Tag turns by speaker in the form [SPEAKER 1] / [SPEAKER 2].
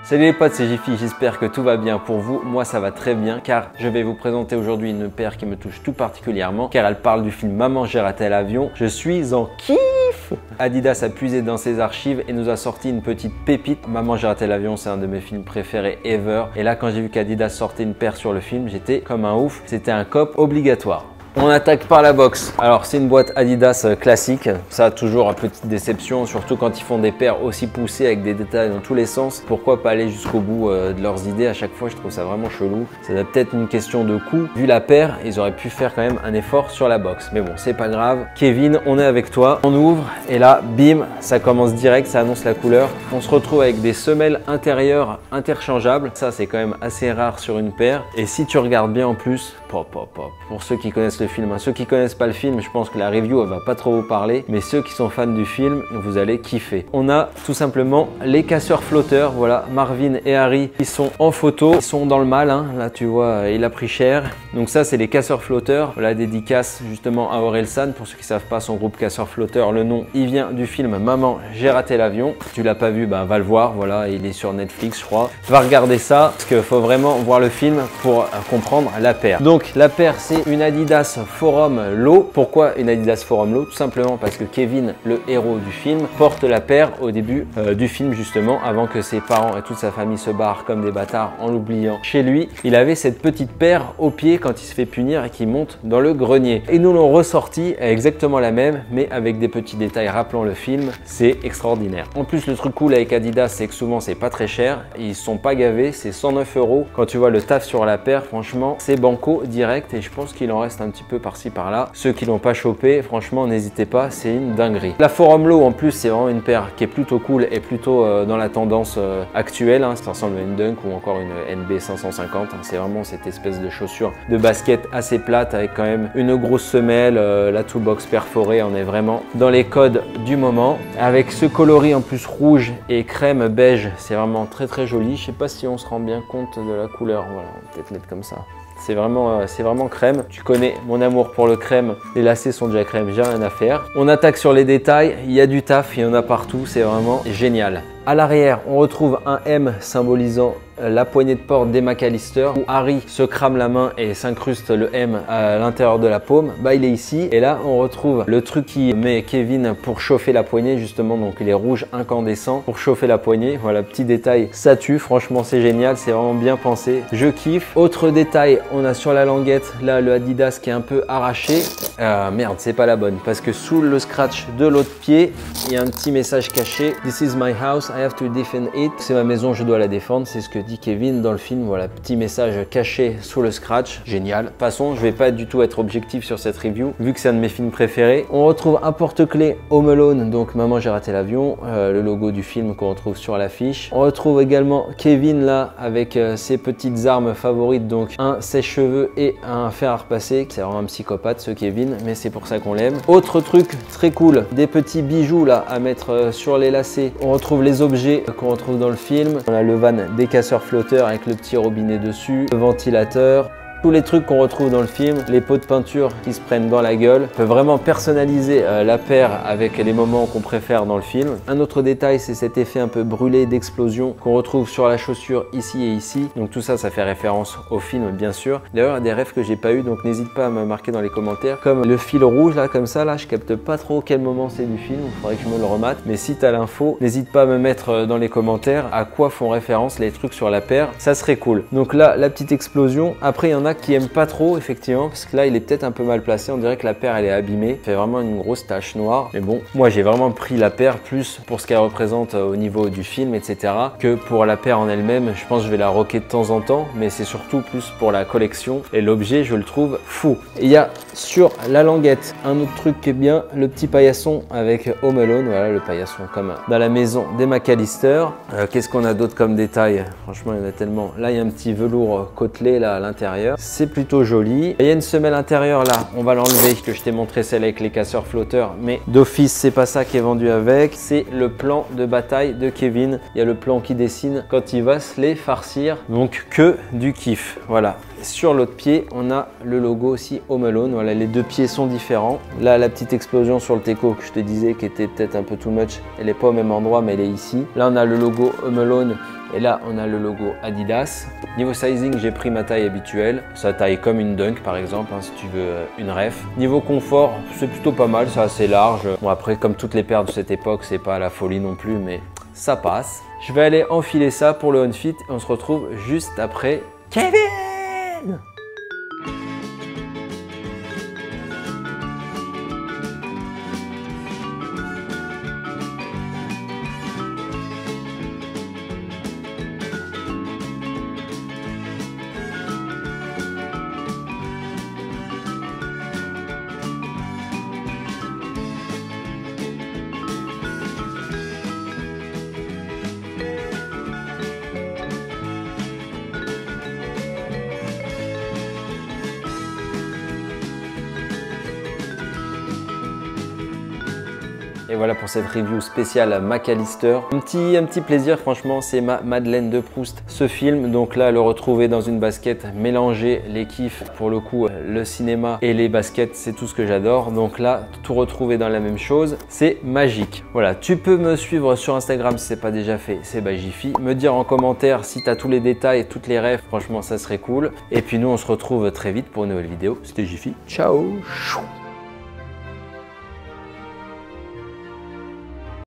[SPEAKER 1] Salut les potes, c'est Jiffy, j'espère que tout va bien pour vous. Moi ça va très bien car je vais vous présenter aujourd'hui une paire qui me touche tout particulièrement car elle parle du film Maman j'ai raté l'avion. Je suis en kiff. Adidas a puisé dans ses archives et nous a sorti une petite pépite. Maman j'ai raté l'avion, c'est un de mes films préférés ever. Et là quand j'ai vu qu'Adidas sortait une paire sur le film, j'étais comme un ouf. C'était un cop obligatoire. On attaque par la box. Alors c'est une boîte Adidas classique, ça toujours une petite déception, surtout quand ils font des paires aussi poussées avec des détails dans tous les sens. Pourquoi pas aller jusqu'au bout de leurs idées? À chaque fois je trouve ça vraiment chelou. Ça doit peut-être une question de coût. Vu la paire, ils auraient pu faire quand même un effort sur la box. Mais bon, c'est pas grave. Kevin, on est avec toi. On ouvre et là, bim, ça commence direct, ça annonce la couleur. On se retrouve avec des semelles intérieures interchangeables. Ça c'est quand même assez rare sur une paire. Et si tu regardes bien en plus, pour ceux qui connaissent le film, ceux qui connaissent pas le film, je pense que la review elle va pas trop vous parler, mais ceux qui sont fans du film, vous allez kiffer. On a tout simplement les casseurs flotteurs, voilà, Marvin et Harry qui sont en photo, ils sont dans le mal, hein. Là tu vois, il a pris cher. Donc ça c'est les casseurs flotteurs, voilà, dédicace justement à Orelsan, pour ceux qui savent pas son groupe casseurs flotteurs, le nom il vient du film Maman j'ai raté l'avion. Tu l'as pas vu, bah va le voir, voilà, il est sur Netflix je crois. Va regarder ça, parce qu'il faut vraiment voir le film pour comprendre la paire. Donc la paire c'est une Adidas Forum Low. Pourquoi une Adidas Forum Low? Tout simplement parce que Kevin, le héros du film, porte la paire au début du film justement, avant que ses parents et toute sa famille se barrent comme des bâtards en l'oubliant chez lui. Il avait cette petite paire au pied quand il se fait punir et qui monte dans le grenier. Et nous l'ont ressorti exactement la même, mais avec des petits détails rappelant le film. C'est extraordinaire. En plus le truc cool avec Adidas, c'est que souvent c'est pas très cher. Ils sont pas gavés, c'est 109 €. Quand tu vois le taf sur la paire, franchement c'est banco direct et je pense qu'il en reste un petit peu par-ci par-là. Ceux qui l'ont pas chopé, franchement n'hésitez pas, c'est une dinguerie. La Forum Low en plus c'est vraiment une paire qui est plutôt cool et plutôt dans la tendance actuelle, hein. Ça ressemble à une Dunk ou encore une NB 550, hein. C'est vraiment cette espèce de chaussure de basket assez plate avec quand même une grosse semelle, la toolbox perforée. On est vraiment dans les codes du moment avec ce coloris en plus rouge et crème beige. C'est vraiment très très joli. Je sais pas si on se rend bien compte de la couleur, voilà, on va peut-être mettre comme ça. C'est vraiment crème. Tu connais mon amour pour le crème. Les lacets sont déjà crème, j'ai rien à faire. On attaque sur les détails. Il y a du taf, il y en a partout. C'est vraiment génial. À l'arrière, on retrouve un M symbolisant la poignée de porte des McAllister, où Harry se crame la main et s'incruste le M à l'intérieur de la paume. Bah il est ici et là on retrouve le truc qui met Kevin pour chauffer la poignée justement, donc il est rouge incandescent pour chauffer la poignée. Voilà, petit détail, ça tue, franchement c'est génial, c'est vraiment bien pensé, je kiffe. Autre détail, on a sur la languette là le Adidas qui est un peu arraché. Merde, c'est pas la bonne parce que sous le scratch de l'autre pied il y a un petit message caché. This is my house, I have to defend it. C'est ma maison, je dois la défendre, c'est ce que dit Kevin dans le film. Voilà, petit message caché sous le scratch, génial. De toute façon je vais pas du tout être objectif sur cette review vu que c'est un de mes films préférés. On retrouve un porte-clés Home Alone, donc Maman j'ai raté l'avion, le logo du film qu'on retrouve sur l'affiche. On retrouve également Kevin là avec ses petites armes favorites, donc un sèche-cheveux et un fer à repasser. C'est vraiment un psychopathe ce Kevin, mais c'est pour ça qu'on l'aime. Autre truc très cool, des petits bijoux là à mettre sur les lacets. On retrouve les objets qu'on retrouve dans le film. On a le van des casseurs flotteurs avec le petit robinet dessus, le ventilateur. Tous les trucs qu'on retrouve dans le film, les pots de peinture qui se prennent dans la gueule. On peut vraiment personnaliser la paire avec les moments qu'on préfère dans le film. Un autre détail, c'est cet effet un peu brûlé d'explosion qu'on retrouve sur la chaussure ici et ici. Donc tout ça, ça fait référence au film bien sûr. D'ailleurs, il y a des rêves que j'ai pas eu, donc n'hésite pas à me marquer dans les commentaires. Comme le fil rouge là, comme ça, là, je capte pas trop quel moment c'est du film. Il faudrait que je me le remate. Mais si tu as l'info, n'hésite pas à me mettre dans les commentaires à quoi font référence les trucs sur la paire. Ça serait cool. Donc là, la petite explosion. Après, il y en a qui aiment pas trop effectivement parce que là il est peut-être un peu mal placé, on dirait que la paire elle est abîmée, il fait vraiment une grosse tache noire. Mais bon, moi j'ai vraiment pris la paire plus pour ce qu'elle représente au niveau du film etc que pour la paire en elle-même. Je pense que je vais la rocker de temps en temps, mais c'est surtout plus pour la collection et l'objet je le trouve fou. Et il y a sur la languette un autre truc qui est bien, le petit paillasson avec Home Alone, voilà le paillasson comme dans la maison des McAllister. Qu'est-ce qu'on a d'autre comme détail? Franchement il y en a tellement. Là il y a un petit velours côtelé là à l'intérieur, c'est plutôt joli. Il y a une semelle intérieure là, on va l'enlever, que je t'ai montré celle avec les casseurs flotteurs, mais d'office c'est pas ça qui est vendu avec, c'est le plan de bataille de Kevin. Il y a le plan qui dessine quand il va se les farcir, donc que du kiff, voilà. Sur l'autre pied, on a le logo aussi Home Alone. Voilà, les deux pieds sont différents. Là, la petite explosion sur le teco que je te disais qui était peut-être un peu too much, elle n'est pas au même endroit, mais elle est ici. Là, on a le logo Home Alone Et là, on a le logo Adidas. Niveau sizing, j'ai pris ma taille habituelle. Ça taille comme une Dunk par exemple, hein, si tu veux une ref. Niveau confort, c'est plutôt pas mal, c'est assez large. Bon après, comme toutes les paires de cette époque, c'est pas la folie non plus, mais ça passe. Je vais aller enfiler ça pour le on-fit et on se retrouve juste après Kevin. Et voilà pour cette review spéciale McAllister. Un petit plaisir, franchement, c'est ma Madeleine de Proust, ce film. Donc là, le retrouver dans une basket, mélanger les kiffs, pour le coup, le cinéma et les baskets, c'est tout ce que j'adore. Donc là, tout retrouver dans la même chose, c'est magique. Voilà, tu peux me suivre sur Instagram si c'est pas déjà fait, c'est Jiffy. Me dire en commentaire si tu as tous les détails, toutes les refs, franchement, ça serait cool. Et puis nous, on se retrouve très vite pour une nouvelle vidéo. C'était Jiffy. Ciao.